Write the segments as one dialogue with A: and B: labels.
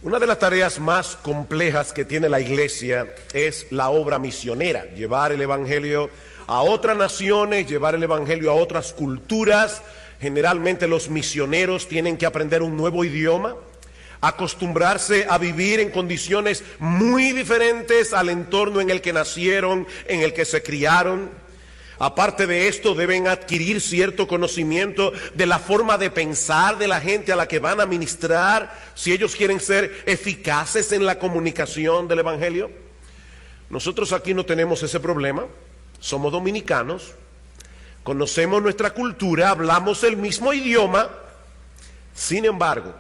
A: Una de las tareas más complejas que tiene la iglesia es la obra misionera, llevar el evangelio a otras naciones, llevar el evangelio a otras culturas. Generalmente los misioneros tienen que aprender un nuevo idioma, acostumbrarse a vivir en condiciones muy diferentes al entorno en el que nacieron, en el que se criaron. Aparte de esto, deben adquirir cierto conocimiento de la forma de pensar de la gente a la que van a ministrar, si ellos quieren ser eficaces en la comunicación del evangelio. Nosotros aquí no tenemos ese problema, somos dominicanos, conocemos nuestra cultura, hablamos el mismo idioma. Sin embargo,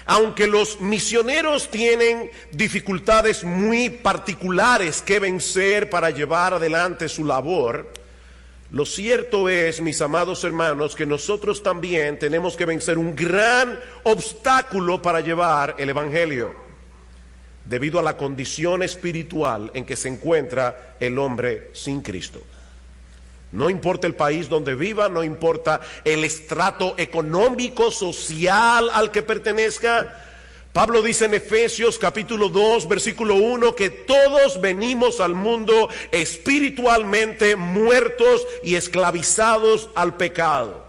A: aunque los misioneros tienen dificultades muy particulares que vencer para llevar adelante su labor, lo cierto es, mis amados hermanos, que nosotros también tenemos que vencer un gran obstáculo para llevar el evangelio, debido a la condición espiritual en que se encuentra el hombre sin Cristo. No importa el país donde viva, no importa el estrato económico, social al que pertenezca. Pablo dice en Efesios capítulo 2, versículo 1, que todos venimos al mundo espiritualmente muertos y esclavizados al pecado.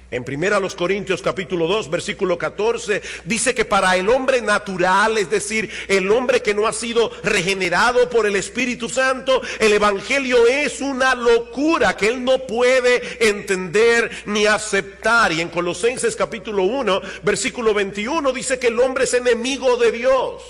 A: En 1 Corintios capítulo 2, versículo 14, dice que para el hombre natural, es decir, el hombre que no ha sido regenerado por el Espíritu Santo, el evangelio es una locura que él no puede entender ni aceptar. Y en Colosenses capítulo 1, versículo 21, dice que el hombre es enemigo de Dios.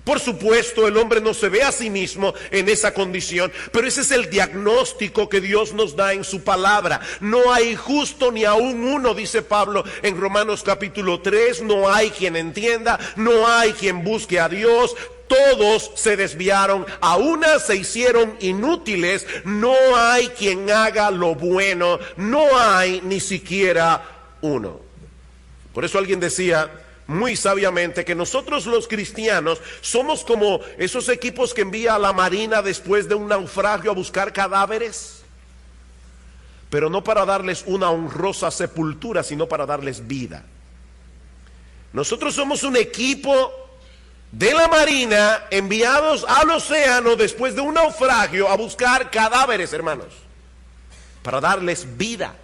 A: Por supuesto, el hombre no se ve a sí mismo en esa condición, pero ese es el diagnóstico que Dios nos da en su palabra. No hay justo ni aún uno, dice Pablo en Romanos capítulo 3, no hay quien entienda, no hay quien busque a Dios. Todos se desviaron, a una se hicieron inútiles, no hay quien haga lo bueno, no hay ni siquiera uno. Por eso alguien decía muy sabiamente que nosotros los cristianos somos como esos equipos que envía a la marina después de un naufragio a buscar cadáveres, pero no para darles una honrosa sepultura, sino para darles vida. Nosotros somos un equipo de la marina enviados al océano después de un naufragio a buscar cadáveres, hermanos, para darles vida.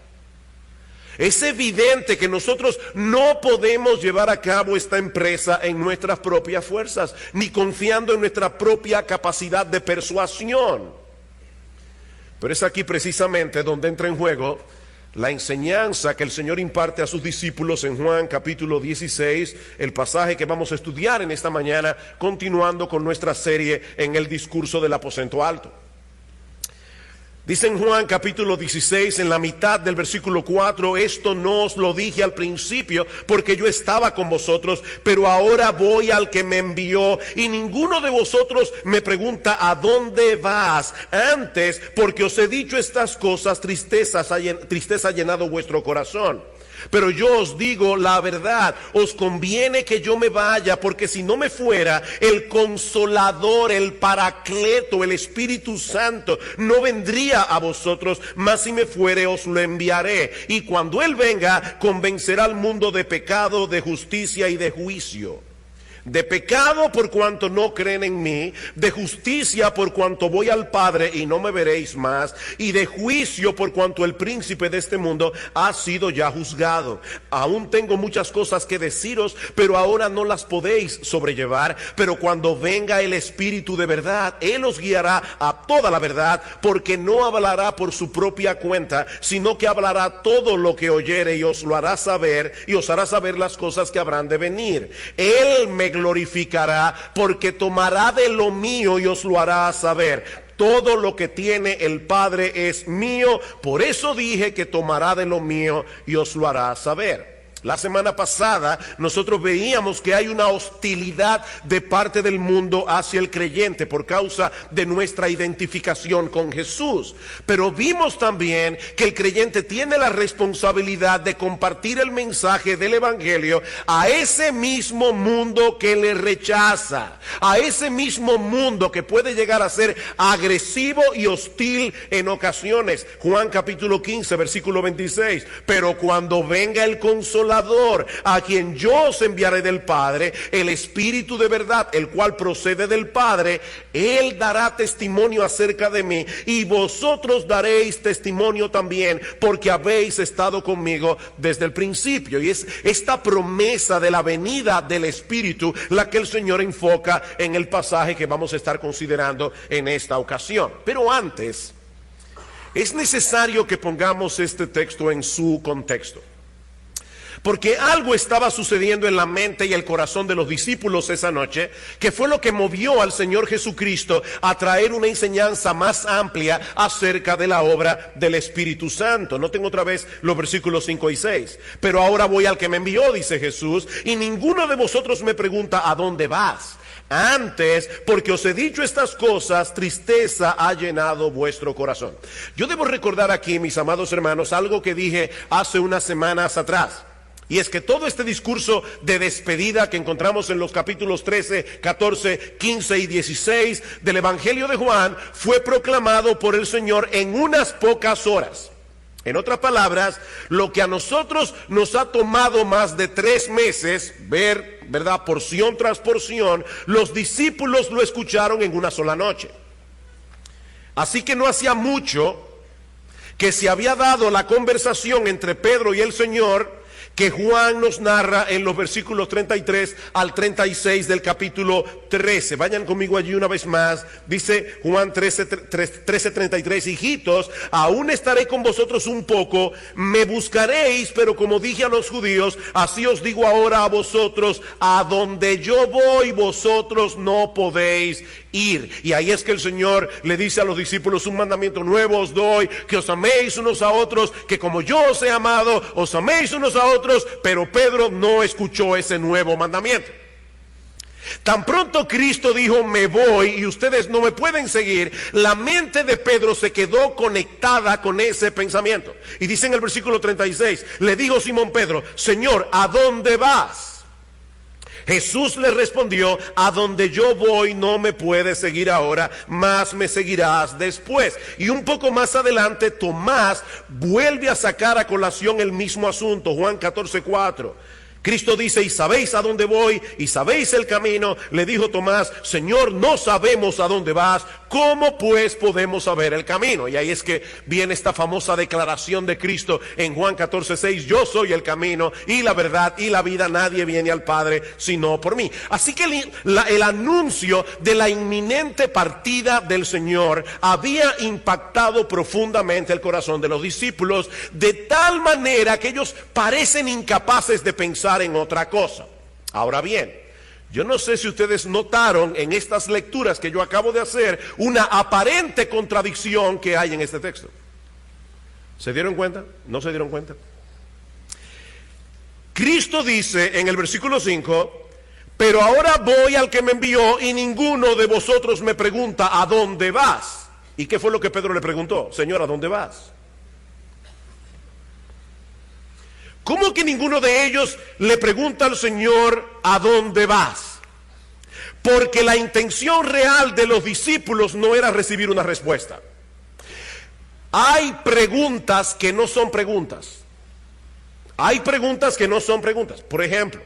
A: Es evidente que nosotros no podemos llevar a cabo esta empresa en nuestras propias fuerzas, ni confiando en nuestra propia capacidad de persuasión. Pero es aquí precisamente donde entra en juego la enseñanza que el Señor imparte a sus discípulos en Juan capítulo 16, el pasaje que vamos a estudiar en esta mañana, continuando con nuestra serie en el discurso del aposento alto. Dice en Juan capítulo 16, en la mitad del versículo 4, esto no os lo dije al principio porque yo estaba con vosotros, pero ahora voy al que me envió y ninguno de vosotros me pregunta ¿a dónde vas? Antes, porque os he dicho estas cosas, tristeza ha llenado vuestro corazón. Pero yo os digo la verdad, os conviene que yo me vaya, porque si no me fuera, el Consolador, el Paracleto, el Espíritu Santo, no vendría a vosotros, mas si me fuere os lo enviaré. Y cuando Él venga, convencerá al mundo de pecado, de justicia y de juicio. De pecado por cuanto no creen en mí, de justicia por cuanto voy al Padre y no me veréis más, y de juicio por cuanto el príncipe de este mundo ha sido ya juzgado. Aún tengo muchas cosas que deciros, pero ahora no las podéis sobrellevar. Pero cuando venga el Espíritu de verdad, Él os guiará a toda la verdad, porque no hablará por su propia cuenta, sino que hablará todo lo que oyere y os lo hará saber, y os hará saber las cosas que habrán de venir. Él me glorificará, porque tomará de lo mío y os lo hará saber. Todo lo que tiene el Padre es mío, por eso dije que tomará de lo mío y os lo hará saber. La semana pasada nosotros veíamos que hay una hostilidad de parte del mundo hacia el creyente por causa de nuestra identificación con Jesús. Pero vimos también que el creyente tiene la responsabilidad de compartir el mensaje del evangelio a ese mismo mundo que le rechaza, a ese mismo mundo que puede llegar a ser agresivo y hostil en ocasiones. Juan capítulo 15, versículo 26. Pero cuando venga el Consolador, Consolador, a quien yo os enviaré del Padre, el Espíritu de verdad, el cual procede del Padre. Él dará testimonio acerca de mí, y vosotros daréis testimonio también, porque habéis estado conmigo desde el principio. Y es esta promesa de la venida del Espíritu la que el Señor enfoca en el pasaje que vamos a estar considerando en esta ocasión. Pero antes, es necesario que pongamos este texto en su contexto, porque algo estaba sucediendo en la mente y el corazón de los discípulos esa noche, que fue lo que movió al Señor Jesucristo a traer una enseñanza más amplia acerca de la obra del Espíritu Santo. Noten otra vez los versículos 5 y 6. Pero ahora voy al que me envió, dice Jesús, y ninguno de vosotros me pregunta: ¿a dónde vas? Antes, porque os he dicho estas cosas, tristeza ha llenado vuestro corazón. Yo debo recordar aquí, mis amados hermanos, algo que dije hace unas semanas atrás. Y es que todo este discurso de despedida que encontramos en los capítulos 13, 14, 15 y 16 del Evangelio de Juan fue proclamado por el Señor en unas pocas horas. En otras palabras, lo que a nosotros nos ha tomado más de 3 meses ver, ¿verdad?, porción tras porción, los discípulos lo escucharon en una sola noche. Así que no hacía mucho que se había dado la conversación entre Pedro y el Señor, que Juan nos narra en los versículos 33 al 36 del capítulo 13. Vayan conmigo allí una vez más. Dice Juan 13:33, hijitos, aún estaré con vosotros un poco, me buscaréis, pero como dije a los judíos, así os digo ahora a vosotros, a donde yo voy, vosotros no podéis ir. Y ahí es que el Señor le dice a los discípulos: un mandamiento nuevo os doy, que os améis unos a otros, que como yo os he amado, os améis unos a otros. Pero Pedro no escuchó ese nuevo mandamiento. Tan pronto Cristo dijo: me voy y ustedes no me pueden seguir, la mente de Pedro se quedó conectada con ese pensamiento. Y dice en el versículo 36, le dijo Simón Pedro: Señor, ¿a dónde vas? Jesús le respondió: a donde yo voy no me puedes seguir ahora, mas me seguirás después. Y un poco más adelante Tomás vuelve a sacar a colación el mismo asunto. Juan 14:4. Cristo dice: y sabéis a dónde voy, y sabéis el camino. Le dijo Tomás: Señor, no sabemos a dónde vas, ¿cómo pues podemos saber el camino? Y ahí es que viene esta famosa declaración de Cristo en Juan 14:6: yo soy el camino y la verdad y la vida, nadie viene al Padre sino por mí. Así que el anuncio de la inminente partida del Señor había impactado profundamente el corazón de los discípulos, de tal manera que ellos parecen incapaces de pensar en otra cosa. Ahora bien, yo no sé si ustedes notaron en estas lecturas que yo acabo de hacer una aparente contradicción que hay en este texto. ¿Se dieron cuenta? ¿No se dieron cuenta? Cristo dice en el versículo 5: pero ahora voy al que me envió y ninguno de vosotros me pregunta: ¿a dónde vas? ¿Y qué fue lo que Pedro le preguntó? Señor, ¿a dónde vas? ¿Cómo que ninguno de ellos le pregunta al Señor: ¿a dónde vas? Porque la intención real de los discípulos no era recibir una respuesta. Hay preguntas que no son preguntas. Hay preguntas que no son preguntas. Por ejemplo,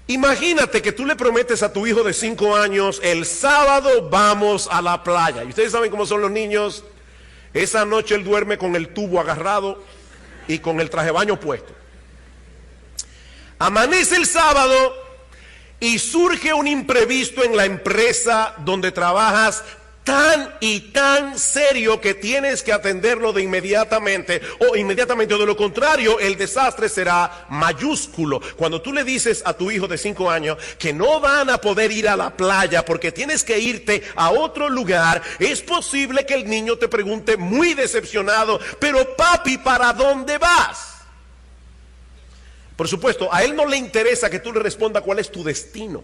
A: imagínate que tú le prometes a tu hijo de 5 años: el sábado vamos a la playa. Y ustedes saben cómo son los niños. Esa noche él duerme con el tubo agarrado y con el traje de baño puesto. Amanece el sábado y surge un imprevisto en la empresa donde trabajas, tan y tan serio que tienes que atenderlo de inmediatamente, o de lo contrario el desastre será mayúsculo. Cuando tú le dices a tu hijo de 5 años que no van a poder ir a la playa porque tienes que irte a otro lugar, es posible que el niño te pregunte muy decepcionado: pero papi, ¿para dónde vas? Por supuesto, a él no le interesa que tú le respondas cuál es tu destino,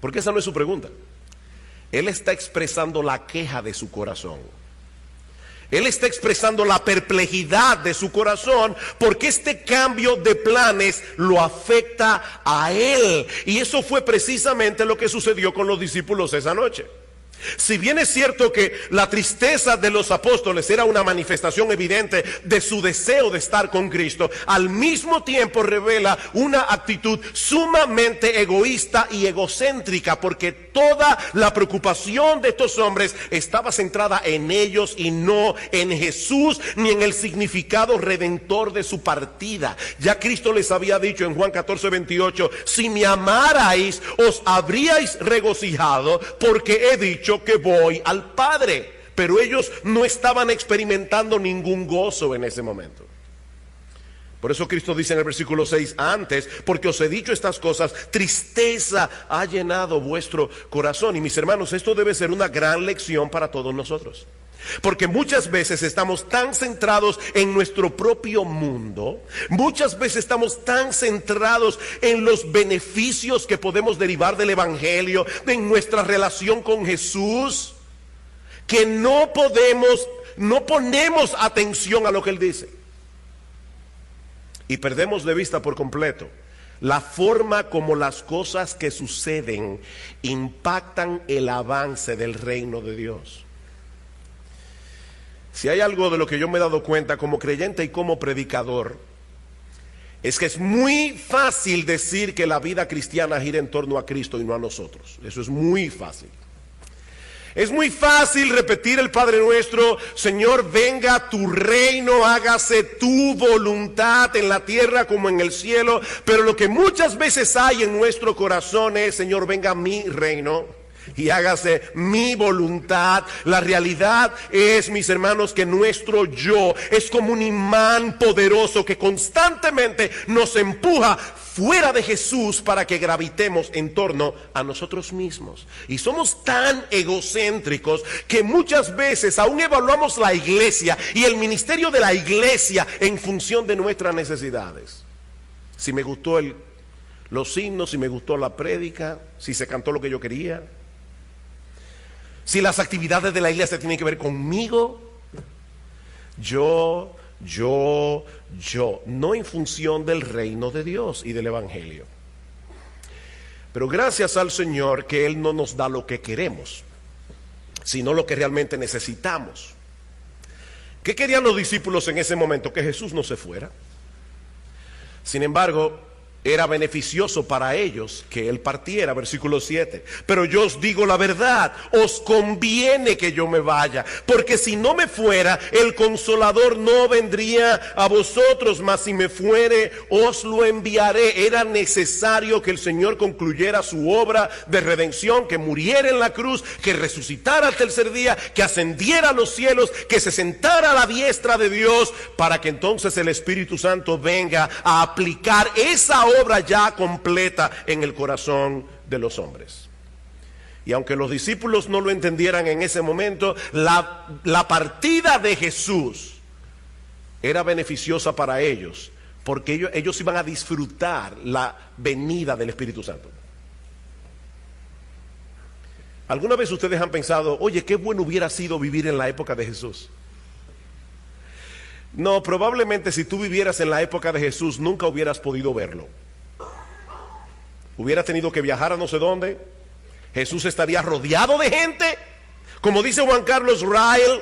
A: porque esa no es su pregunta. Él está expresando la queja de su corazón. Él está expresando la perplejidad de su corazón, porque este cambio de planes lo afecta a él. Y eso fue precisamente lo que sucedió con los discípulos esa noche. Si bien es cierto que la tristeza de los apóstoles era una manifestación evidente de su deseo de estar con Cristo, al mismo tiempo revela una actitud sumamente egoísta y egocéntrica, porque toda la preocupación de estos hombres estaba centrada en ellos y no en Jesús ni en el significado redentor de su partida. Ya Cristo les había dicho en Juan 14:28, si me amarais, os habríais regocijado, porque he dicho que voy al Padre. Pero ellos no estaban experimentando ningún gozo en ese momento. Por eso Cristo dice en el versículo 6, antes, porque os he dicho estas cosas, tristeza ha llenado vuestro corazón. Y mis hermanos, esto debe ser una gran lección para todos nosotros. Porque muchas veces estamos tan centrados en nuestro propio mundo, muchas veces estamos tan centrados en los beneficios que podemos derivar del Evangelio, en nuestra relación con Jesús, que no ponemos atención a lo que Él dice. Y perdemos de vista por completo la forma como las cosas que suceden impactan el avance del reino de Dios. Si hay algo de lo que yo me he dado cuenta como creyente y como predicador, es que es muy fácil decir que la vida cristiana gira en torno a Cristo y no a nosotros. Eso es muy fácil. Es muy fácil repetir el Padre Nuestro, Señor, venga tu reino, hágase tu voluntad en la tierra como en el cielo. Pero lo que muchas veces hay en nuestro corazón es, Señor, venga mi reino y hágase mi voluntad. La realidad es, mis hermanos, que nuestro yo es como un imán poderoso que constantemente nos empuja fuera de Jesús para que gravitemos en torno a nosotros mismos. Y somos tan egocéntricos que muchas veces aún evaluamos la iglesia y el ministerio de la iglesia en función de nuestras necesidades. Si me gustó los himnos, si me gustó la prédica, si se cantó lo que yo quería, si las actividades de la iglesia tienen que ver conmigo, yo, no en función del reino de Dios y del Evangelio. Pero gracias al Señor que Él no nos da lo que queremos, sino lo que realmente necesitamos. ¿Qué querían los discípulos en ese momento? Que Jesús no se fuera. Sin embargo, era beneficioso para ellos que Él partiera, versículo 7. Pero yo os digo la verdad, os conviene que yo me vaya, porque si no me fuera, el Consolador no vendría a vosotros, mas si me fuere, os lo enviaré. Era necesario que el Señor concluyera su obra de redención, que muriera en la cruz, que resucitara al tercer día, que ascendiera a los cielos, que se sentara a la diestra de Dios, para que entonces el Espíritu Santo venga a aplicar esa obra ya completa en el corazón de los hombres. Y aunque los discípulos no lo entendieran en ese momento, la partida de Jesús era beneficiosa para ellos, porque ellos iban a disfrutar la venida del Espíritu Santo. ¿Alguna vez ustedes han pensado, oye, qué bueno hubiera sido vivir en la época de Jesús? No, probablemente si tú vivieras en la época de Jesús nunca hubieras podido verlo. Hubieras tenido que viajar a no sé dónde. Jesús estaría rodeado de gente. Como dice Juan Carlos Rael,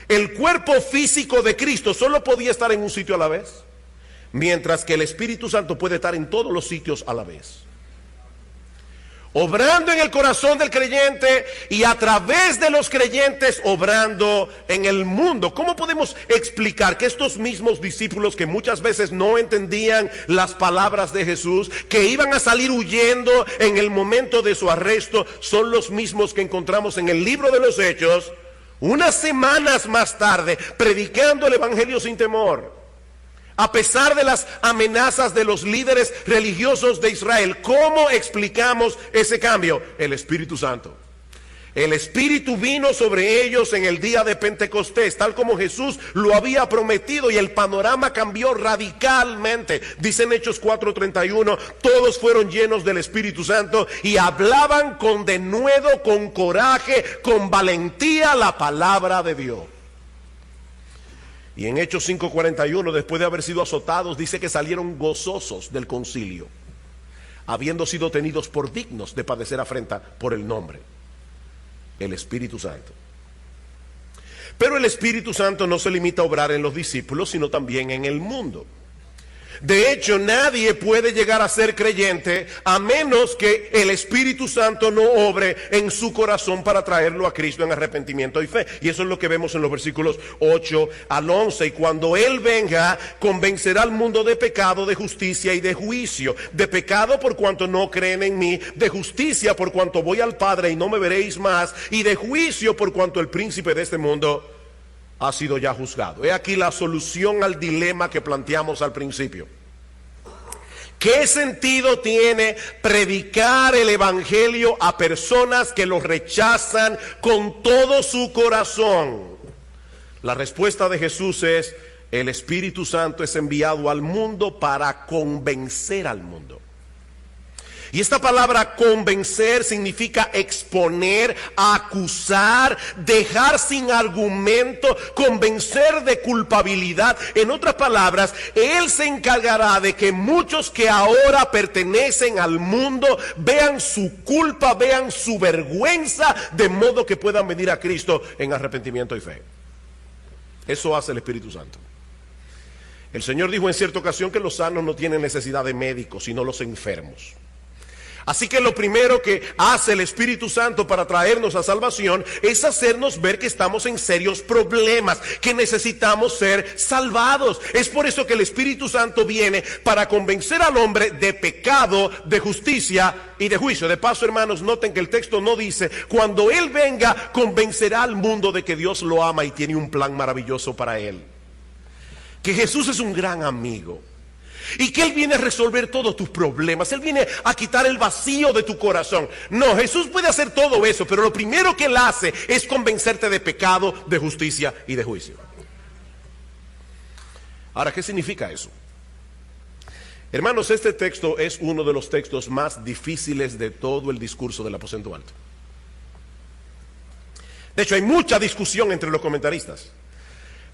A: el cuerpo físico de Cristo solo podía estar en un sitio a la vez, mientras que el Espíritu Santo puede estar en todos los sitios a la vez, obrando en el corazón del creyente y a través de los creyentes obrando en el mundo. ¿Cómo podemos explicar que estos mismos discípulos que muchas veces no entendían las palabras de Jesús, que iban a salir huyendo en el momento de su arresto, son los mismos que encontramos en el libro de los Hechos, unas semanas más tarde, predicando el Evangelio sin temor? A pesar de las amenazas de los líderes religiosos de Israel, ¿cómo explicamos ese cambio? El Espíritu Santo. El Espíritu vino sobre ellos en el día de Pentecostés, tal como Jesús lo había prometido, y el panorama cambió radicalmente. Dice en Hechos 4:31, todos fueron llenos del Espíritu Santo y hablaban con denuedo, con coraje, con valentía la palabra de Dios. Y en Hechos 5:41, después de haber sido azotados, dice que salieron gozosos del concilio, habiendo sido tenidos por dignos de padecer afrenta por el nombre. el Espíritu Santo. Pero el Espíritu Santo no se limita a obrar en los discípulos, sino también en el mundo. De hecho, nadie puede llegar a ser creyente a menos que el Espíritu Santo no obre en su corazón para traerlo a Cristo en arrepentimiento y fe. Y eso es lo que vemos en los versículos 8 al 11. Y cuando Él venga, convencerá al mundo de pecado, de justicia y de juicio. De pecado por cuanto no creen en mí, de justicia por cuanto voy al Padre y no me veréis más, y de juicio por cuanto el príncipe de este mundo ha sido ya juzgado. He aquí la solución al dilema que planteamos al principio. ¿Qué sentido tiene predicar el evangelio a personas que lo rechazan con todo su corazón? La respuesta de Jesús es: el Espíritu Santo es enviado al mundo para convencer al mundo. Y esta palabra convencer significa exponer, acusar, dejar sin argumento, convencer de culpabilidad. En otras palabras, Él se encargará de que muchos que ahora pertenecen al mundo vean su culpa, vean su vergüenza, de modo que puedan venir a Cristo en arrepentimiento y fe. Eso hace el Espíritu Santo. El Señor dijo en cierta ocasión que los sanos no tienen necesidad de médicos, sino los enfermos. Así que lo primero que hace el Espíritu Santo para traernos a salvación es hacernos ver que estamos en serios problemas, que necesitamos ser salvados. Es por eso que el Espíritu Santo viene para convencer al hombre de pecado, de justicia y de juicio. De paso, hermanos, noten que el texto no dice: cuando Él venga, convencerá al mundo de que Dios lo ama y tiene un plan maravilloso para él. Que Jesús es un gran amigo. Y que Él viene a resolver todos tus problemas. Él viene a quitar el vacío de tu corazón. No, Jesús puede hacer todo eso, pero lo primero que Él hace es convencerte de pecado, de justicia y de juicio. Ahora, ¿qué significa eso? Hermanos, este texto es uno de los textos más difíciles de todo el discurso del aposento alto. De hecho, hay mucha discusión entre los comentaristas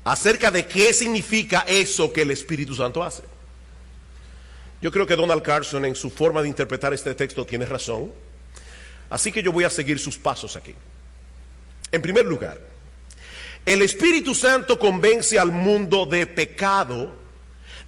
A: acerca de qué significa eso que el Espíritu Santo hace. Yo creo que Donald Carson, en su forma de interpretar este texto, tiene razón. Así que yo voy a seguir sus pasos aquí. En primer lugar, el Espíritu Santo convence al mundo de pecado,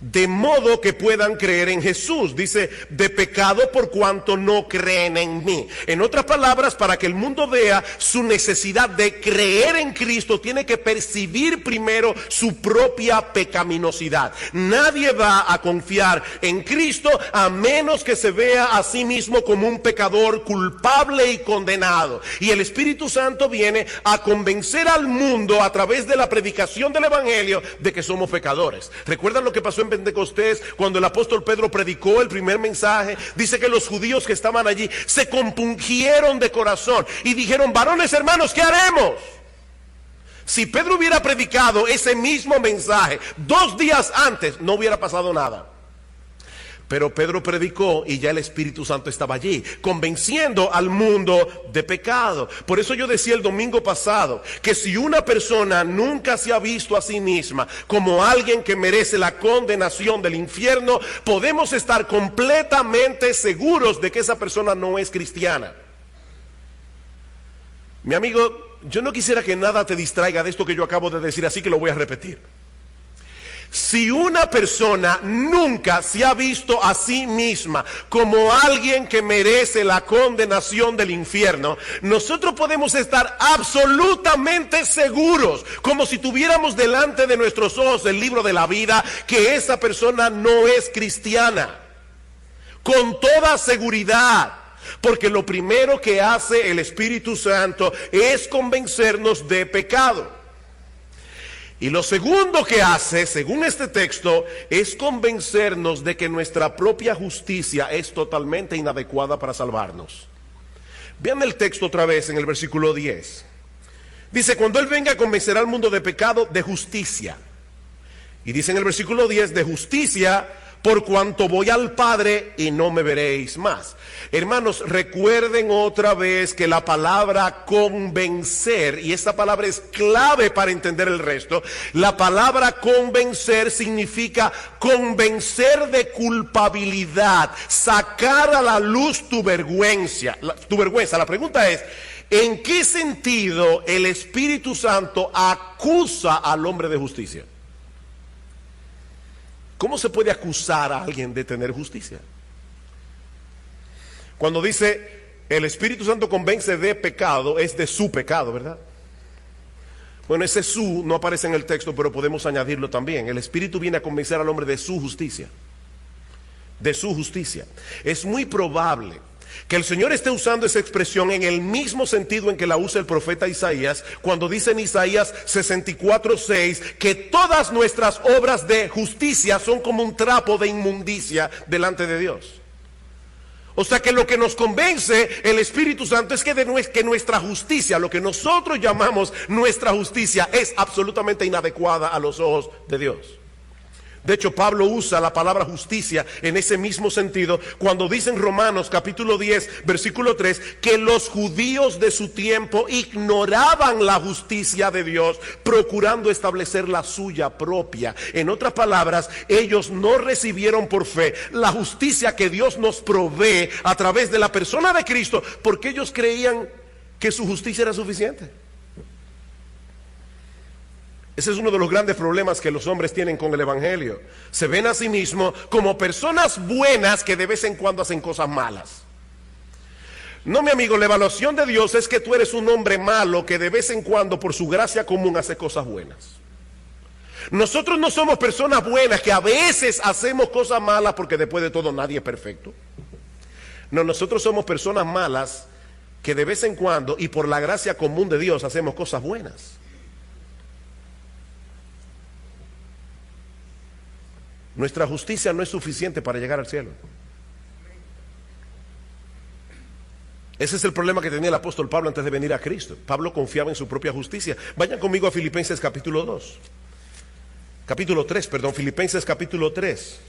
A: de modo que puedan creer en Jesús. Dice: de pecado por cuanto no creen en mí. En otras palabras, para que el mundo vea su necesidad de creer en Cristo, tiene que percibir primero su propia pecaminosidad. Nadie va a confiar en Cristo a menos que se vea a sí mismo como un pecador culpable y condenado. Y el Espíritu Santo viene a convencer al mundo a través de la predicación del evangelio de que somos pecadores. ¿Recuerdan lo que pasó en Pentecostés cuando el apóstol Pedro predicó el primer mensaje? Dice que los judíos que estaban allí se compungieron de corazón y dijeron: varones hermanos, ¿qué haremos? Si Pedro hubiera predicado ese mismo mensaje 2 días antes, no hubiera pasado nada. Pero Pedro predicó y ya el Espíritu Santo estaba allí, convenciendo al mundo de pecado. Por eso yo decía el domingo pasado que si una persona nunca se ha visto a sí misma como alguien que merece la condenación del infierno, podemos estar completamente seguros de que esa persona no es cristiana. Mi amigo, yo no quisiera que nada te distraiga de esto que yo acabo de decir, así que lo voy a repetir. Si una persona nunca se ha visto a sí misma como alguien que merece la condenación del infierno, nosotros podemos estar absolutamente seguros, como si tuviéramos delante de nuestros ojos el libro de la vida, que esa persona no es cristiana. Con toda seguridad. Porque lo primero que hace el Espíritu Santo es convencernos de pecado. Y lo segundo que hace, según este texto, es convencernos de que nuestra propia justicia es totalmente inadecuada para salvarnos. Vean el texto otra vez en el versículo 10. Dice: cuando Él venga, convencerá al mundo de pecado, de justicia. Y dice en el versículo 10, de justicia por cuanto voy al Padre y no me veréis más. Hermanos, recuerden otra vez que la palabra convencer, y esta palabra es clave para entender el resto, la palabra convencer significa convencer de culpabilidad, sacar a la luz tu vergüenza. La pregunta es, ¿En qué sentido el Espíritu Santo acusa al hombre de justicia? ¿Cómo se puede acusar a alguien de tener justicia? Cuando dice el Espíritu Santo convence de pecado, es de su pecado, ¿verdad? Bueno, ese su no aparece en el texto, pero podemos añadirlo también. El Espíritu viene a convencer al hombre de su justicia. De su justicia. Es muy probable que el Señor esté usando esa expresión en el mismo sentido en que la usa el profeta Isaías, cuando dice en Isaías 64:6 que todas nuestras obras de justicia son como un trapo de inmundicia delante de Dios. O sea que lo que nos convence el Espíritu Santo es que nuestra justicia, lo que nosotros llamamos nuestra justicia, es absolutamente inadecuada a los ojos de Dios. De hecho, Pablo usa la palabra justicia en ese mismo sentido cuando dice en Romanos capítulo 10, versículo 3, que los judíos de su tiempo ignoraban la justicia de Dios, procurando establecer la suya propia. En otras palabras, ellos no recibieron por fe la justicia que Dios nos provee a través de la persona de Cristo, porque ellos creían que su justicia era suficiente. Ese es uno de los grandes problemas que los hombres tienen con el Evangelio. Se ven a sí mismos como personas buenas que de vez en cuando hacen cosas malas. No, mi amigo, la evaluación de Dios es que tú eres un hombre malo que de vez en cuando por su gracia común hace cosas buenas. Nosotros no somos personas buenas que a veces hacemos cosas malas porque después de todo nadie es perfecto. No, nosotros somos personas malas que de vez en cuando y por la gracia común de Dios hacemos cosas buenas. Nuestra justicia no es suficiente para llegar al cielo. Ese es el problema que tenía el apóstol Pablo antes de venir a Cristo. Pablo confiaba en su propia justicia. Vayan conmigo a Filipenses capítulo 2. Filipenses capítulo 3.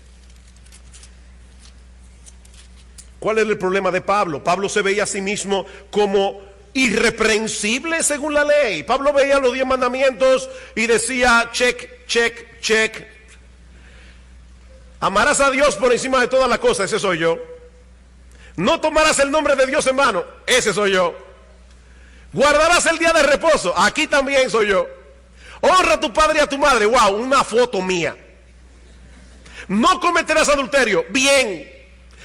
A: ¿Cuál era el problema de Pablo? Pablo se veía a sí mismo como irreprensible según la ley. Pablo veía los 10 mandamientos y decía check, check, check. Amarás a Dios por encima de todas las cosas, ese soy yo. No tomarás el nombre de Dios en vano, ese soy yo. Guardarás el día de reposo, aquí también soy yo. Honra a tu padre y a tu madre, wow, una foto mía. No cometerás adulterio, bien.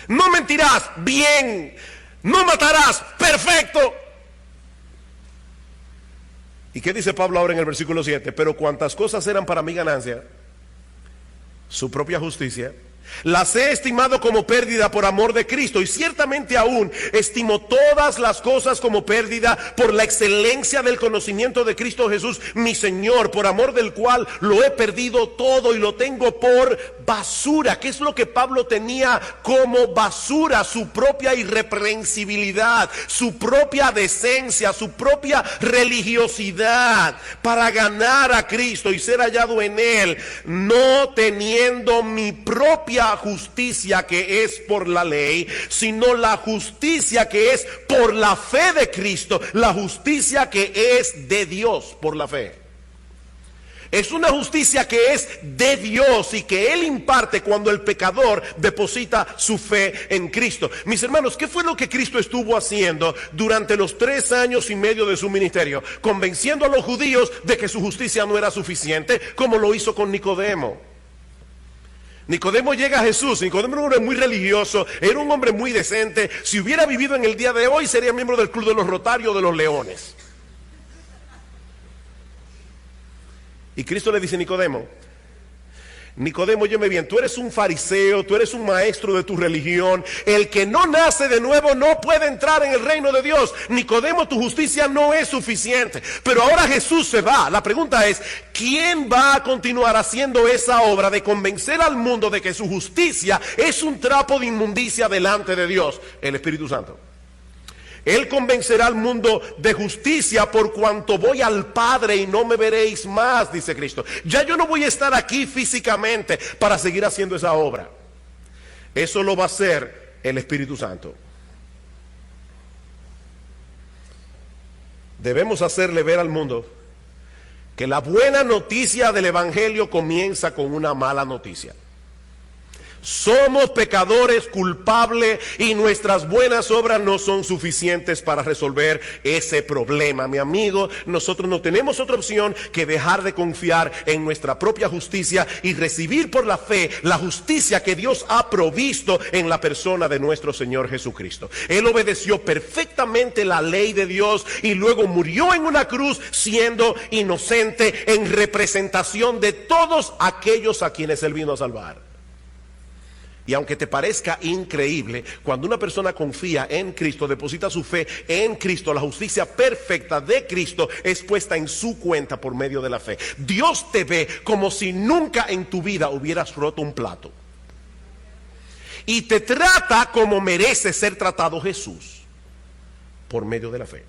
A: No mentirás, bien. No matarás, perfecto. ¿Y qué dice Pablo ahora en el versículo 7? Pero cuantas cosas eran para mi ganancia, su propia justicia, las he estimado como pérdida por amor de Cristo, y ciertamente aún estimo todas las cosas como pérdida por la excelencia del conocimiento de Cristo Jesús, mi Señor, por amor del cual lo he perdido todo y lo tengo por basura. ¿Qué es lo que Pablo tenía como basura? Su propia irreprensibilidad, su propia decencia, su propia religiosidad, para ganar a Cristo y ser hallado en Él, no teniendo mi propia justicia que es por la ley, sino la justicia que es por la fe de Cristo, la justicia que es de Dios por la fe. Es una justicia que es de Dios y que Él imparte cuando el pecador deposita su fe en Cristo. Mis hermanos, ¿qué fue lo que Cristo estuvo haciendo durante los 3 años y medio de su ministerio? Convenciendo a los judíos de que su justicia no era suficiente, como lo hizo con Nicodemo. Nicodemo llega a Jesús. Nicodemo era un hombre muy religioso, era un hombre muy decente. Si hubiera vivido en el día de hoy, sería miembro del club de los Rotarios de los Leones. Y Cristo le dice a Nicodemo, Nicodemo, óyeme bien, tú eres un fariseo, tú eres un maestro de tu religión. El que no nace de nuevo no puede entrar en el reino de Dios. Nicodemo, tu justicia no es suficiente. Pero ahora Jesús se va. La pregunta es, ¿quién va a continuar haciendo esa obra de convencer al mundo de que su justicia es un trapo de inmundicia delante de Dios? El Espíritu Santo. Él convencerá al mundo de justicia por cuanto voy al Padre y no me veréis más, dice Cristo. Ya yo no voy a estar aquí físicamente para seguir haciendo esa obra. Eso lo va a hacer el Espíritu Santo. Debemos hacerle ver al mundo que la buena noticia del Evangelio comienza con una mala noticia. Somos pecadores culpables y nuestras buenas obras no son suficientes para resolver ese problema. Mi amigo, nosotros no tenemos otra opción que dejar de confiar en nuestra propia justicia y recibir por la fe la justicia que Dios ha provisto en la persona de nuestro Señor Jesucristo. Él obedeció perfectamente la ley de Dios y luego murió en una cruz siendo inocente en representación de todos aquellos a quienes Él vino a salvar. Y aunque te parezca increíble, cuando una persona confía en Cristo, deposita su fe en Cristo, la justicia perfecta de Cristo es puesta en su cuenta por medio de la fe. Dios te ve como si nunca en tu vida hubieras roto un plato. Y te trata como merece ser tratado Jesús, por medio de la fe.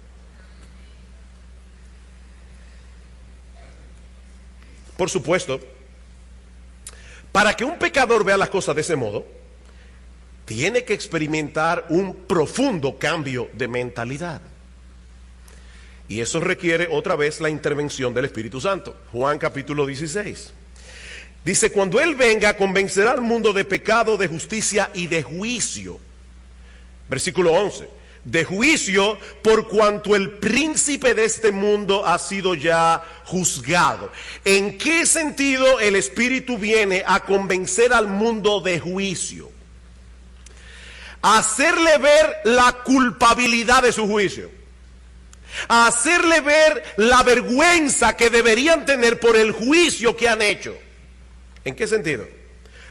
A: Por supuesto, para que un pecador vea las cosas de ese modo, tiene que experimentar un profundo cambio de mentalidad. Y eso requiere otra vez la intervención del Espíritu Santo. Juan capítulo 16. Dice, cuando Él venga, convencerá al mundo de pecado, de justicia y de juicio. Versículo 11. De juicio, por cuanto el príncipe de este mundo ha sido ya juzgado. ¿En qué sentido el Espíritu viene a convencer al mundo de juicio? A hacerle ver la culpabilidad de su juicio. A hacerle ver la vergüenza que deberían tener por el juicio que han hecho. ¿En qué sentido?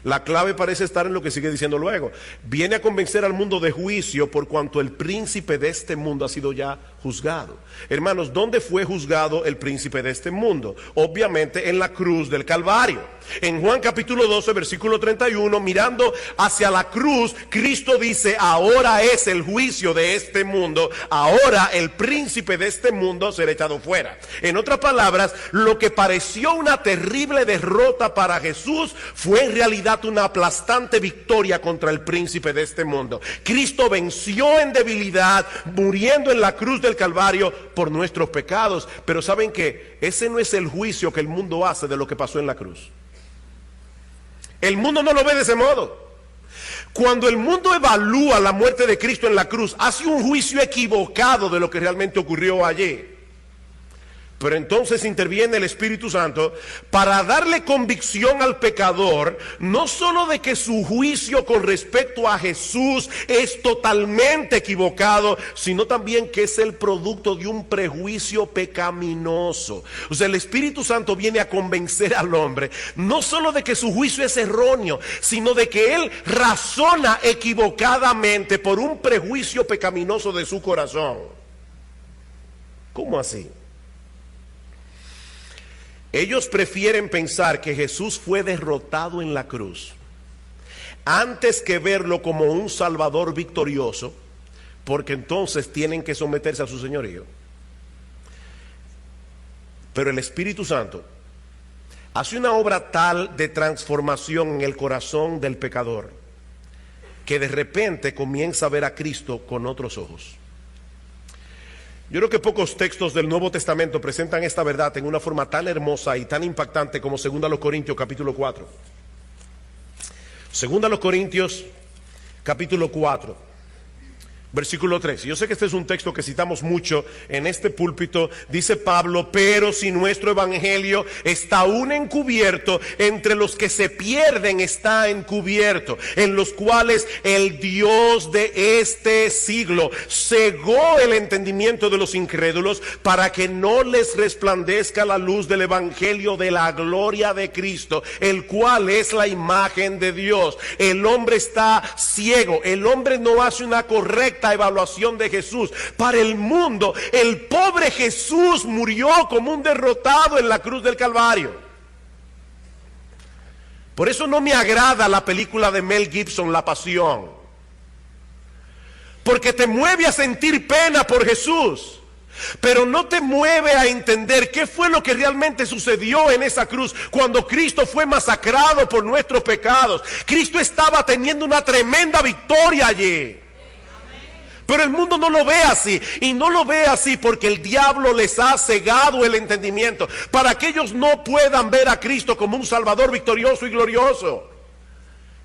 A: La clave parece estar en lo que sigue diciendo luego. Viene a convencer al mundo de juicio por cuanto el príncipe de este mundo ha sido ya juzgado. Hermanos, ¿dónde fue juzgado el príncipe de este mundo? Obviamente en la cruz del Calvario. En Juan capítulo 12, versículo 31, mirando hacia la cruz, Cristo dice, ahora es el juicio de este mundo, ahora el príncipe de este mundo será echado fuera. En otras palabras, lo que pareció una terrible derrota para Jesús fue en realidad una aplastante victoria contra el príncipe de este mundo. Cristo venció en debilidad, muriendo en la cruz del Calvario por nuestros pecados. Pero ¿saben qué? Ese no es el juicio que el mundo hace de lo que pasó en la cruz. El mundo no lo ve de ese modo. Cuando el mundo evalúa la muerte de Cristo en la cruz, hace un juicio equivocado de lo que realmente ocurrió allí. Pero entonces interviene el Espíritu Santo para darle convicción al pecador, no solo de que su juicio con respecto a Jesús es totalmente equivocado, sino también que es el producto de un prejuicio pecaminoso. O sea, el Espíritu Santo viene a convencer al hombre, no solo de que su juicio es erróneo, sino de que él razona equivocadamente por un prejuicio pecaminoso de su corazón. ¿Cómo así? Ellos prefieren pensar que Jesús fue derrotado en la cruz antes que verlo como un Salvador victorioso, porque entonces tienen que someterse a su señorío. Pero el Espíritu Santo hace una obra tal de transformación en el corazón del pecador que de repente comienza a ver a Cristo con otros ojos. Yo creo que pocos textos del Nuevo Testamento presentan esta verdad en una forma tan hermosa y tan impactante como 2 Corintios capítulo 4. 2 Corintios capítulo 4. Versículo 3. Yo sé que este es un texto que citamos mucho en este púlpito. Dice Pablo, pero si nuestro evangelio está aún encubierto, entre los que se pierden está encubierto, en los cuales el Dios de este siglo cegó el entendimiento de los incrédulos para que no les resplandezca la luz del evangelio de la gloria de Cristo, el cual es la imagen de Dios. El hombre está ciego, el hombre no hace una correcta evaluación de Jesús. Para el mundo, el pobre Jesús murió como un derrotado en la cruz del Calvario. Por eso no me agrada la película de Mel Gibson, La Pasión, porque te mueve a sentir pena por Jesús, pero no te mueve a entender qué fue lo que realmente sucedió en esa cruz cuando Cristo fue masacrado por nuestros pecados. Cristo estaba teniendo una tremenda victoria allí. Pero el mundo no lo ve así, y no lo ve así porque el diablo les ha cegado el entendimiento para que ellos no puedan ver a Cristo como un Salvador victorioso y glorioso.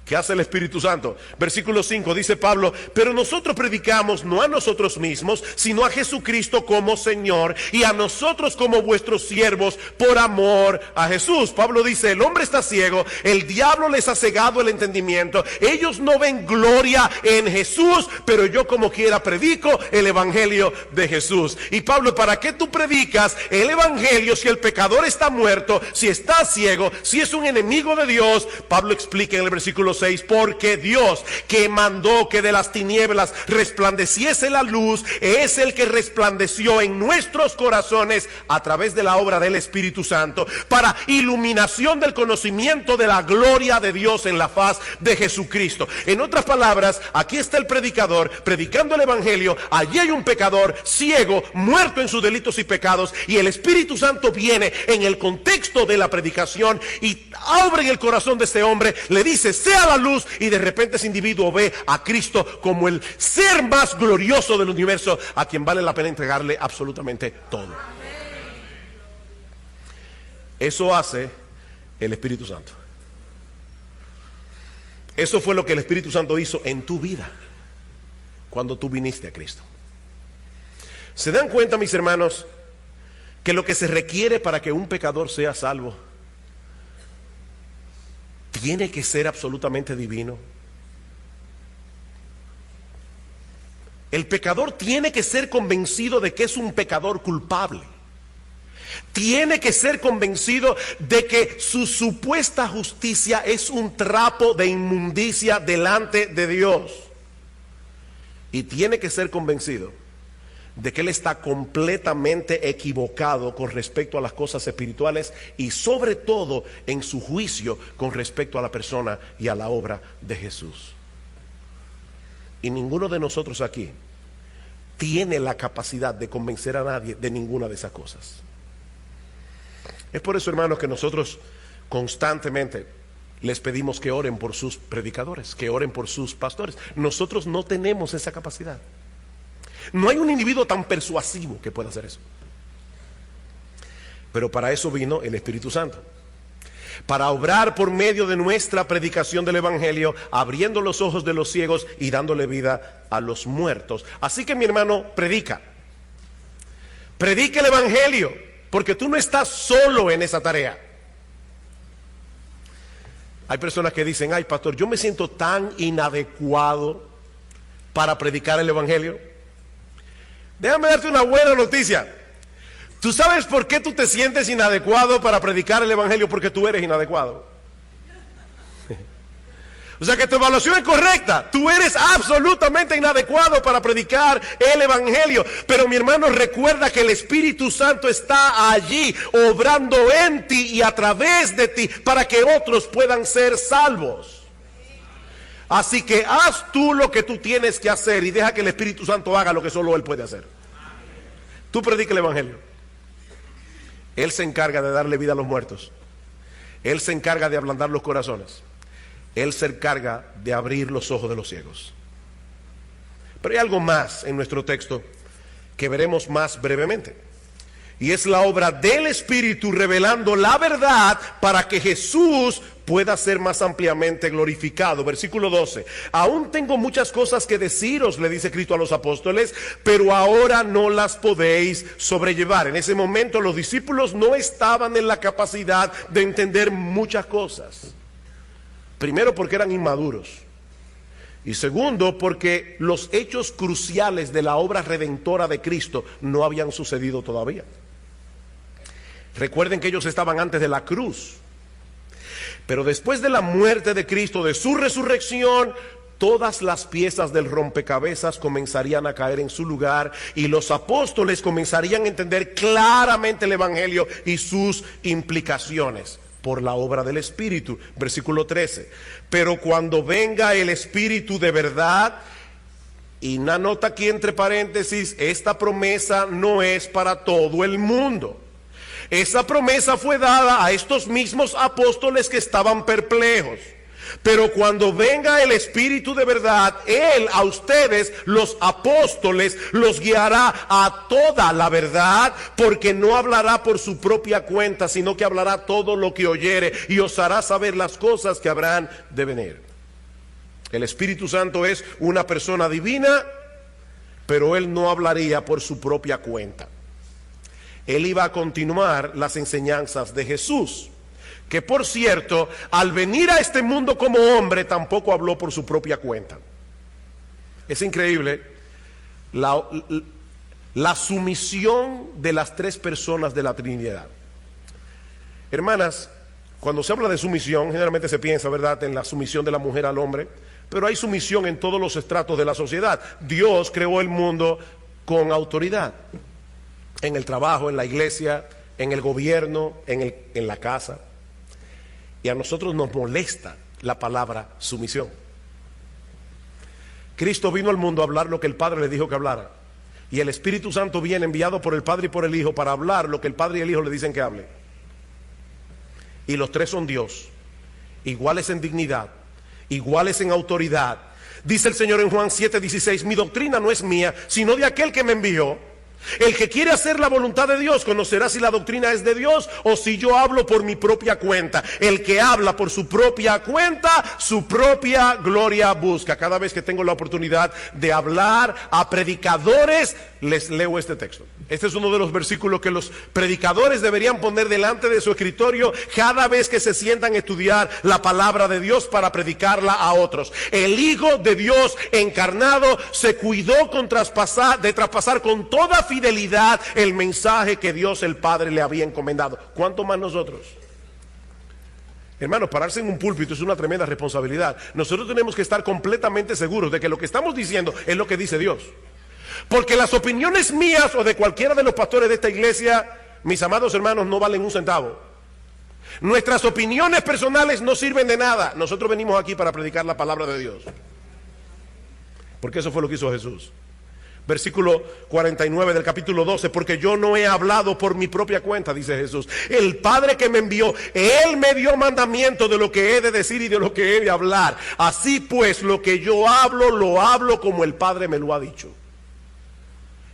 A: ¿Qué hace el Espíritu Santo? Versículo 5 dice Pablo: pero nosotros predicamos no a nosotros mismos, sino a Jesucristo como Señor, y a nosotros como vuestros siervos por amor a Jesús. Pablo dice: el hombre está ciego, el diablo les ha cegado el entendimiento, ellos no ven gloria en Jesús, pero yo como quiera predico el evangelio de Jesús. Y Pablo: ¿para qué tú predicas el evangelio si el pecador está muerto, si está ciego, si es un enemigo de Dios? Pablo explica en el versículo 6: porque Dios, que mandó que de las tinieblas resplandeciese la luz, es el que resplandeció en nuestros corazones a través de la obra del Espíritu Santo, para iluminación del conocimiento de la gloria de Dios en la faz de Jesucristo. En otras palabras, aquí está el predicador predicando el evangelio, allí hay un pecador ciego, muerto en sus delitos y pecados, y el Espíritu Santo viene en el contexto de la predicación y abre en el corazón de este hombre, le dice: sea la luz, y de repente ese individuo ve a Cristo como el ser más glorioso del universo, a quien vale la pena entregarle absolutamente todo. Eso hace el Espíritu Santo. Eso fue lo que el Espíritu Santo hizo en tu vida cuando tú viniste a Cristo. ¿Se dan cuenta, mis hermanos, que lo que se requiere para que un pecador sea salvo tiene que ser absolutamente divino? El pecador tiene que ser convencido de que es un pecador culpable. Tiene que ser convencido de que su supuesta justicia es un trapo de inmundicia delante de Dios. Y tiene que ser convencido de que él está completamente equivocado con respecto a las cosas espirituales, y sobre todo en su juicio con respecto a la persona y a la obra de Jesús. Y ninguno de nosotros aquí tiene la capacidad de convencer a nadie de ninguna de esas cosas. Es por eso, hermanos, que nosotros constantemente les pedimos que oren por sus predicadores, que oren por sus pastores. Nosotros no tenemos esa capacidad. No hay un individuo tan persuasivo que pueda hacer eso. Pero para eso vino el Espíritu Santo, para obrar por medio de nuestra predicación del evangelio, abriendo los ojos de los ciegos y dándole vida a los muertos. Así que, mi hermano, predica el evangelio, porque tú no estás solo en esa tarea. Hay personas que dicen: ay, pastor, yo me siento tan inadecuado para predicar el evangelio. Déjame darte una buena noticia. ¿Tú sabes por qué tú te sientes inadecuado para predicar el evangelio? Porque tú eres inadecuado. O sea que tu evaluación es correcta. Tú eres absolutamente inadecuado para predicar el evangelio. Pero, mi hermano, recuerda que el Espíritu Santo está allí obrando en ti y a través de ti para que otros puedan ser salvos. Así que haz tú lo que tú tienes que hacer y deja que el Espíritu Santo haga lo que solo Él puede hacer. Tú predica el evangelio. Él se encarga de darle vida a los muertos. Él se encarga de ablandar los corazones. Él se encarga de abrir los ojos de los ciegos. Pero hay algo más en nuestro texto que veremos más brevemente. Y es la obra del Espíritu revelando la verdad para que Jesús pueda ser más ampliamente glorificado. Versículo 12. Aún tengo muchas cosas que deciros, le dice Cristo a los apóstoles, pero ahora no las podéis sobrellevar. En ese momento los discípulos no estaban en la capacidad de entender muchas cosas. Primero, porque eran inmaduros. Y segundo, porque los hechos cruciales de la obra redentora de Cristo no habían sucedido todavía. Recuerden que ellos estaban antes de la cruz. Pero después de la muerte de Cristo, de su resurrección, todas las piezas del rompecabezas comenzarían a caer en su lugar y los apóstoles comenzarían a entender claramente el evangelio y sus implicaciones por la obra del Espíritu. Versículo 13. Pero cuando venga el Espíritu de verdad, y una nota aquí entre paréntesis, esta promesa no es para todo el mundo. Esa promesa fue dada a estos mismos apóstoles que estaban perplejos. Pero cuando venga el Espíritu de verdad, Él a ustedes, los apóstoles, los guiará a toda la verdad, porque no hablará por su propia cuenta, sino que hablará todo lo que oyere y os hará saber las cosas que habrán de venir. El Espíritu Santo es una persona divina, pero Él no hablaría por su propia cuenta. Él iba a continuar las enseñanzas de Jesús, que por cierto, al venir a este mundo como hombre, tampoco habló por su propia cuenta. Es increíble la sumisión de las tres personas de la Trinidad. Hermanas, cuando se habla de sumisión, generalmente se piensa, ¿verdad?, en la sumisión de la mujer al hombre, pero hay sumisión en todos los estratos de la sociedad. Dios creó el mundo con autoridad, en el trabajo, en la iglesia, en el gobierno, en la casa. Y a nosotros nos molesta la palabra sumisión. Cristo vino al mundo a hablar lo que el Padre le dijo que hablara. Y el Espíritu Santo viene enviado por el Padre y por el Hijo para hablar lo que el Padre y el Hijo le dicen que hable. Y los tres son Dios, iguales en dignidad, iguales en autoridad. Dice el Señor en Juan 7:16, mi doctrina no es mía, sino de aquel que me envió. El que quiere hacer la voluntad de Dios conocerá si la doctrina es de Dios o si yo hablo por mi propia cuenta. El que habla por su propia cuenta, su propia gloria busca. Cada vez que tengo la oportunidad de hablar a predicadores, les leo este texto. Este es uno de los versículos que los predicadores deberían poner delante de su escritorio cada vez que se sientan a estudiar la palabra de Dios para predicarla a otros. El Hijo de Dios encarnado se cuidó de traspasar con toda fidelidad el mensaje que Dios el Padre le había encomendado. ¿Cuánto más nosotros? Hermanos, pararse en un púlpito es una tremenda responsabilidad. Nosotros tenemos que estar completamente seguros de que lo que estamos diciendo es lo que dice Dios. Porque las opiniones mías o de cualquiera de los pastores de esta iglesia, mis amados hermanos, no valen un centavo. Nuestras opiniones personales no sirven de nada. Nosotros venimos aquí para predicar la palabra de Dios. Porque eso fue lo que hizo Jesús. Versículo 49 del capítulo 12, porque yo no he hablado por mi propia cuenta, dice Jesús. El Padre que me envió, Él me dio mandamiento de lo que he de decir y de lo que he de hablar. Así pues, lo que yo hablo, lo hablo como el Padre me lo ha dicho.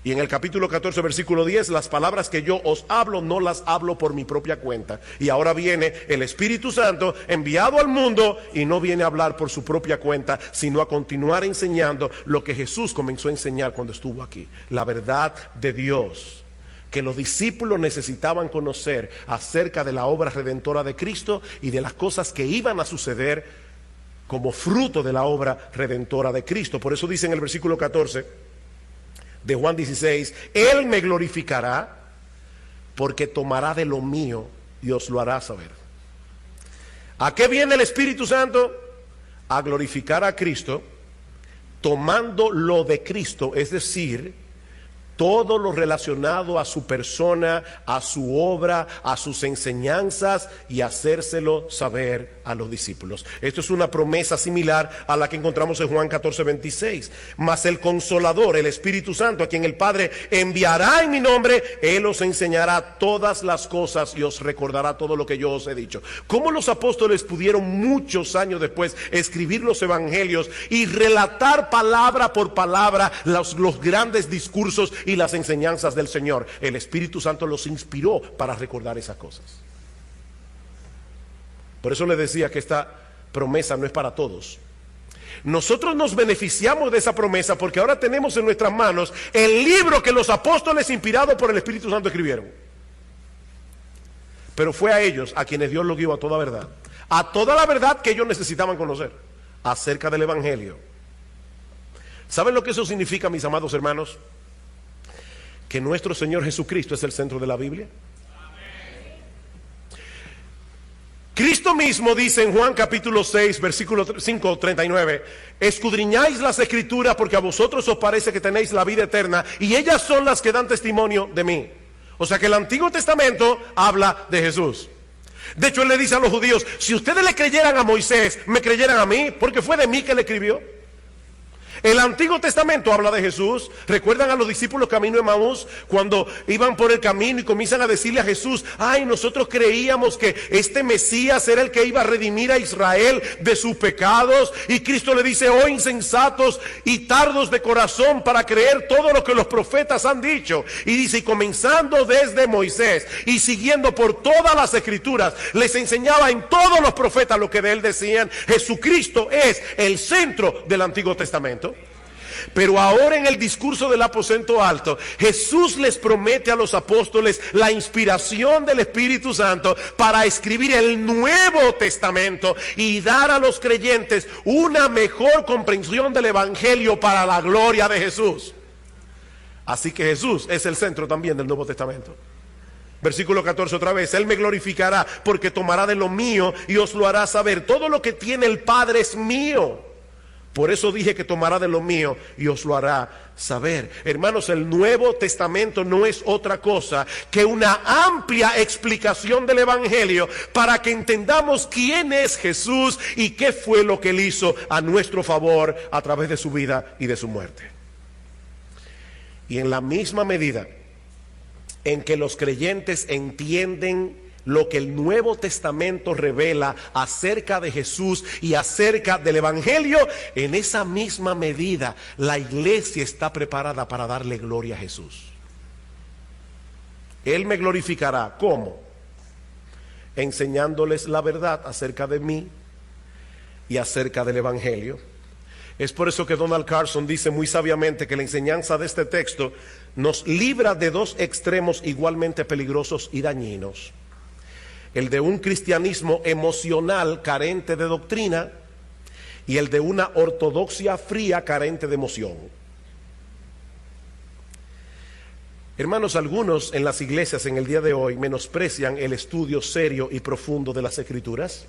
A: Y en el capítulo 14, versículo 10, las palabras que yo os hablo, no las hablo por mi propia cuenta. Y ahora viene el Espíritu Santo enviado al mundo y no viene a hablar por su propia cuenta, sino a continuar enseñando lo que Jesús comenzó a enseñar cuando estuvo aquí. La verdad de Dios, que los discípulos necesitaban conocer acerca de la obra redentora de Cristo y de las cosas que iban a suceder como fruto de la obra redentora de Cristo. Por eso dice en el versículo 14 de Juan 16, Él me glorificará porque tomará de lo mío y os lo hará saber. ¿A qué viene el Espíritu Santo? A glorificar a Cristo, tomando lo de Cristo, es decir, todo lo relacionado a su persona, a su obra, a sus enseñanzas y hacérselo saber a los discípulos. Esto es una promesa similar a la que encontramos en Juan 14:26. Mas el Consolador, el Espíritu Santo, a quien el Padre enviará en mi nombre, Él os enseñará todas las cosas y os recordará todo lo que yo os he dicho. ¿Cómo los apóstoles pudieron muchos años después escribir los evangelios y relatar palabra por palabra los grandes discursos y las enseñanzas del Señor? El Espíritu Santo los inspiró para recordar esas cosas. Por eso les decía que esta promesa no es para todos. Nosotros nos beneficiamos de esa promesa porque ahora tenemos en nuestras manos el libro que los apóstoles inspirados por el Espíritu Santo escribieron. Pero fue a ellos a quienes Dios los guió a toda verdad, a toda la verdad que ellos necesitaban conocer acerca del Evangelio. ¿Saben lo que eso significa, mis amados hermanos? Que nuestro Señor Jesucristo es el centro de la Biblia. Cristo mismo dice en Juan capítulo 6, versículo 5, 39, escudriñáis las escrituras porque a vosotros os parece que tenéis la vida eterna y ellas son las que dan testimonio de mí. O sea que el Antiguo Testamento habla de Jesús. De hecho, Él le dice a los judíos, si ustedes le creyeran a Moisés, me creyeran a mí, porque fue de mí que le escribió. El Antiguo Testamento habla de Jesús. ¿Recuerdan a los discípulos camino de Emaús? Cuando iban por el camino y comienzan a decirle a Jesús: ay, nosotros creíamos que este Mesías era el que iba a redimir a Israel de sus pecados. Y Cristo le dice: oh insensatos y tardos de corazón para creer todo lo que los profetas han dicho. Y dice, y comenzando desde Moisés y siguiendo por todas las escrituras, les enseñaba en todos los profetas lo que de él decían. Jesucristo es el centro del Antiguo Testamento. Pero ahora en el discurso del aposento alto, Jesús les promete a los apóstoles la inspiración del Espíritu Santo para escribir el Nuevo Testamento y dar a los creyentes una mejor comprensión del Evangelio para la gloria de Jesús. Así que Jesús es el centro también del Nuevo Testamento. Versículo 14 otra vez: Él me glorificará porque tomará de lo mío y os lo hará saber. Todo lo que tiene el Padre es mío. Por eso dije que tomará de lo mío y os lo hará saber. Hermanos, el Nuevo Testamento no es otra cosa que una amplia explicación del Evangelio para que entendamos quién es Jesús y qué fue lo que él hizo a nuestro favor a través de su vida y de su muerte. Y en la misma medida en que los creyentes entienden lo que el Nuevo Testamento revela acerca de Jesús y acerca del Evangelio, en esa misma medida la iglesia está preparada para darle gloria a Jesús. Él me glorificará. ¿Cómo? Enseñándoles la verdad acerca de mí y acerca del Evangelio. Es por eso que Donald Carson dice muy sabiamente que la enseñanza de este texto nos libra de dos extremos igualmente peligrosos y dañinos: el de un cristianismo emocional carente de doctrina y el de una ortodoxia fría carente de emoción. Hermanos, algunos en las iglesias en el día de hoy menosprecian el estudio serio y profundo de las Escrituras,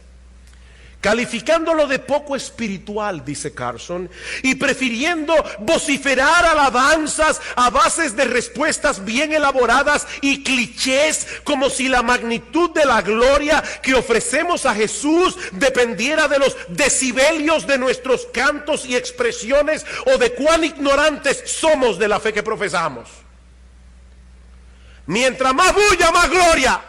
A: calificándolo de poco espiritual, dice Carson, y prefiriendo vociferar alabanzas a bases de respuestas bien elaboradas y clichés, como si la magnitud de la gloria que ofrecemos a Jesús dependiera de los decibelios de nuestros cantos y expresiones o de cuán ignorantes somos de la fe que profesamos. Mientras más bulla, más gloria.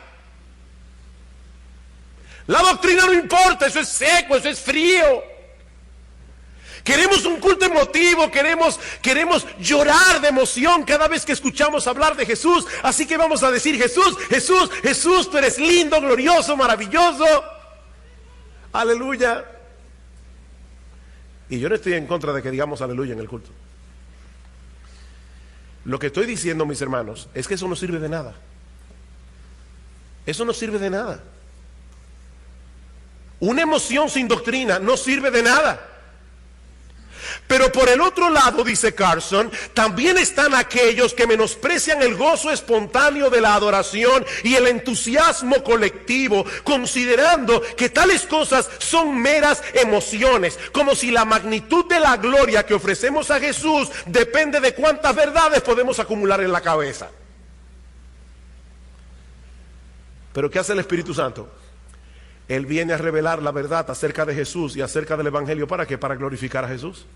A: La doctrina no importa, eso es seco, eso es frío. Queremos un culto emotivo, queremos llorar de emoción cada vez que escuchamos hablar de Jesús. Así que vamos a decir: Jesús, Jesús, Jesús, tú eres lindo, glorioso, maravilloso. Aleluya. Y yo no estoy en contra de que digamos aleluya en el culto. Lo que estoy diciendo, mis hermanos, es que eso no sirve de nada. Eso no sirve de nada. Una emoción sin doctrina no sirve de nada. Pero por el otro lado, dice Carson, también están aquellos que menosprecian el gozo espontáneo de la adoración y el entusiasmo colectivo, considerando que tales cosas son meras emociones, como si la magnitud de la gloria que ofrecemos a Jesús depende de cuántas verdades podemos acumular en la cabeza. Pero ¿qué hace el Espíritu Santo? Él viene a revelar la verdad acerca de Jesús y acerca del Evangelio. ¿Para qué? Para glorificar a Jesús.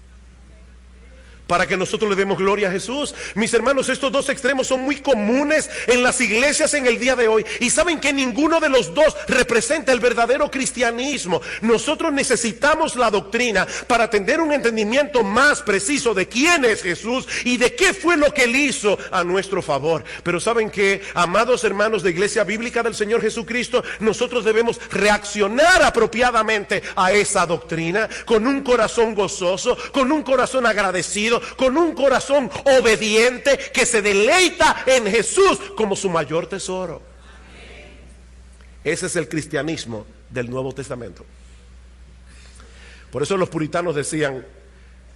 A: Para que nosotros le demos gloria a Jesús. Mis hermanos, estos dos extremos son muy comunes en las iglesias en el día de hoy. Y saben que ninguno de los dos representa el verdadero cristianismo. Nosotros necesitamos la doctrina para tener un entendimiento más preciso de quién es Jesús y de qué fue lo que él hizo a nuestro favor. Pero saben que, amados hermanos de Iglesia Bíblica del Señor Jesucristo, nosotros debemos reaccionar apropiadamente a esa doctrina con un corazón gozoso, con un corazón agradecido, con un corazón obediente que se deleita en Jesús como su mayor tesoro. Ese es el cristianismo del Nuevo Testamento. Por eso los puritanos decían: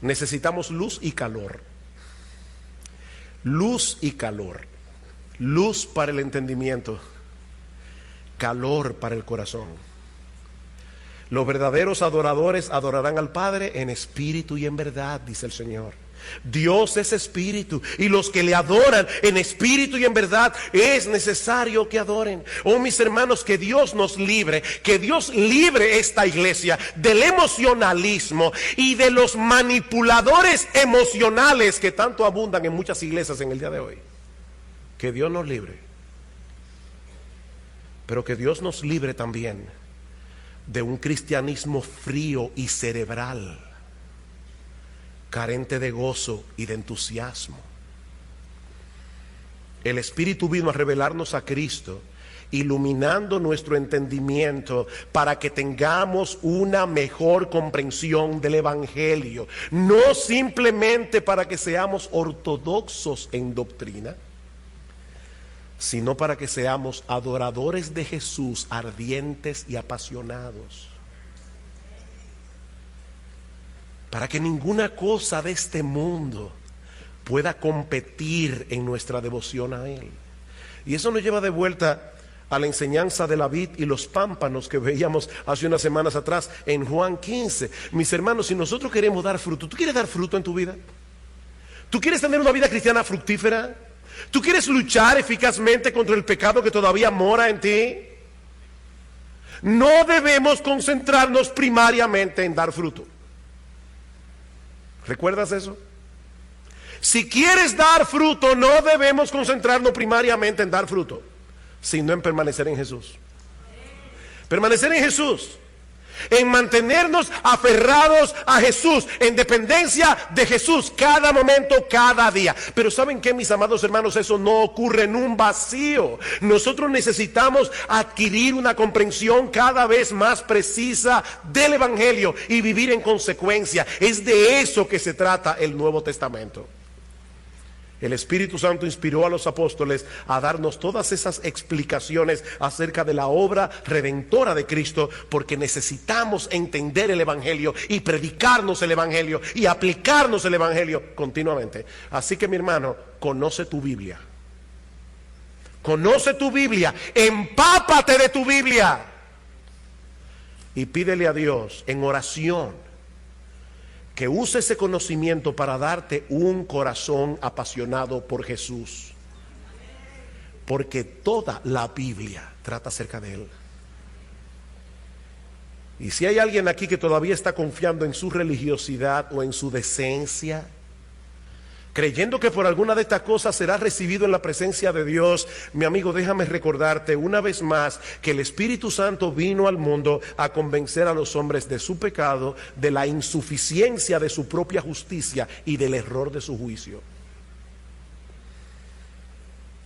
A: necesitamos luz y calor. Luz y calor. Luz para el entendimiento, calor para el corazón. Los verdaderos adoradores adorarán al Padre en espíritu y en verdad, dice el Señor. Dios es espíritu, y los que le adoran en espíritu y en verdad es necesario que adoren. Oh, mis hermanos, que Dios nos libre, que Dios libre esta iglesia del emocionalismo y de los manipuladores emocionales que tanto abundan en muchas iglesias en el día de hoy. Que Dios nos libre, pero que Dios nos libre también de un cristianismo frío y cerebral, carente de gozo y de entusiasmo. El Espíritu vino a revelarnos a Cristo, iluminando nuestro entendimiento para que tengamos una mejor comprensión del Evangelio, no simplemente para que seamos ortodoxos en doctrina, sino para que seamos adoradores de Jesús, ardientes y apasionados. Para que ninguna cosa de este mundo pueda competir en nuestra devoción a Él. Y eso nos lleva de vuelta a la enseñanza de la vid y los pámpanos que veíamos hace unas semanas atrás en Juan 15. Mis hermanos, si nosotros queremos dar fruto, ¿tú quieres dar fruto en tu vida? ¿Tú quieres tener una vida cristiana fructífera? ¿Tú quieres luchar eficazmente contra el pecado que todavía mora en ti? No debemos concentrarnos primariamente en dar fruto. ¿Recuerdas eso? Si quieres dar fruto, no debemos concentrarnos primariamente en dar fruto, sino en permanecer en Jesús. Permanecer en Jesús, en mantenernos aferrados a Jesús, en dependencia de Jesús, cada momento, cada día. Pero ¿saben qué, mis amados hermanos? Eso no ocurre en un vacío. Nosotros necesitamos adquirir una comprensión cada vez más precisa del Evangelio y vivir en consecuencia. Es de eso que se trata el Nuevo Testamento. El Espíritu Santo inspiró a los apóstoles a darnos todas esas explicaciones acerca de la obra redentora de Cristo, porque necesitamos entender el Evangelio y predicarnos el Evangelio y aplicarnos el Evangelio continuamente. Así que, mi hermano, conoce tu Biblia. Conoce tu Biblia, empápate de tu Biblia y pídele a Dios en oración que use ese conocimiento para darte un corazón apasionado por Jesús, porque toda la Biblia trata acerca de Él. Y si hay alguien aquí que todavía está confiando en su religiosidad o en su decencia, creyendo que por alguna de estas cosas será recibido en la presencia de Dios, mi amigo, déjame recordarte una vez más que el Espíritu Santo vino al mundo a convencer a los hombres de su pecado, de la insuficiencia de su propia justicia y del error de su juicio.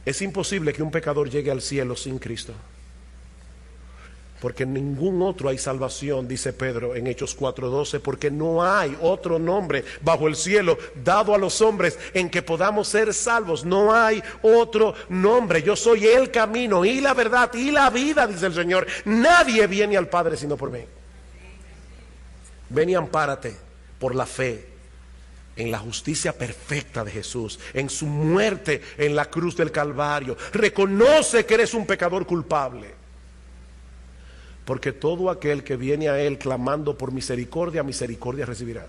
A: Es imposible que un pecador llegue al cielo sin Cristo, porque en ningún otro hay salvación, dice Pedro en Hechos 4:12, porque no hay otro nombre bajo el cielo dado a los hombres en que podamos ser salvos. No hay otro nombre. Yo soy el camino y la verdad y la vida, dice el Señor. Nadie viene al Padre sino por mí. Ven y ampárate por la fe en la justicia perfecta de Jesús, en su muerte en la cruz del Calvario. Reconoce que eres un pecador culpable, porque todo aquel que viene a Él clamando por misericordia, misericordia recibirá.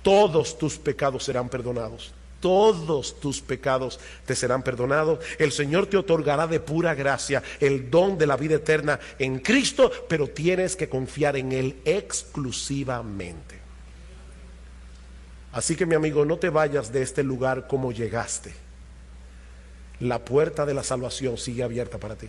A: Todos tus pecados serán perdonados. Todos tus pecados te serán perdonados. El Señor te otorgará de pura gracia el don de la vida eterna en Cristo, pero tienes que confiar en Él exclusivamente. Así que, mi amigo, no te vayas de este lugar como llegaste. La puerta de la salvación sigue abierta para ti.